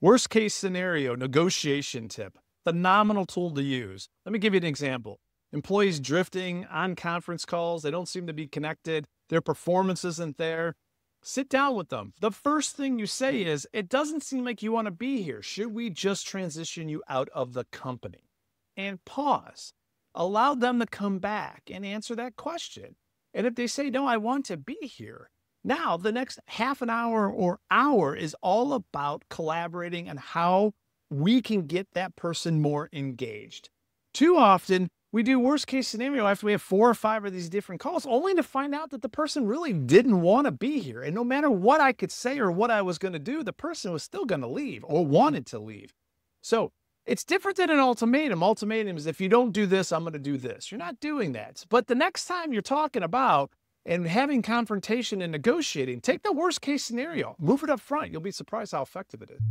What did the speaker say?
Worst case scenario, negotiation tip. Phenomenal tool to use. Let me give you an example. Employees drifting on conference calls, they don't seem to be connected, their performance isn't there. Sit down with them. The first thing you say is, it doesn't seem like you want to be here. Should we just transition you out of the company? And pause. Allow them to come back and answer that question. And if they say, no, I want to be here, now the next half an hour or hour is all about collaborating and how we can get that person more engaged. Too often, we do worst case scenario after we have 4 or 5 of these different calls, only to find out that the person really didn't want to be here. And no matter what I could say or what I was going to do, the person was still going to leave or wanted to leave. So it's different than an ultimatum. Ultimatum is, if you don't do this, I'm going to do this. You're not doing that. But the next time you're talking about and having confrontation and negotiating, take the worst case scenario, move it up front. You'll be surprised how effective it is.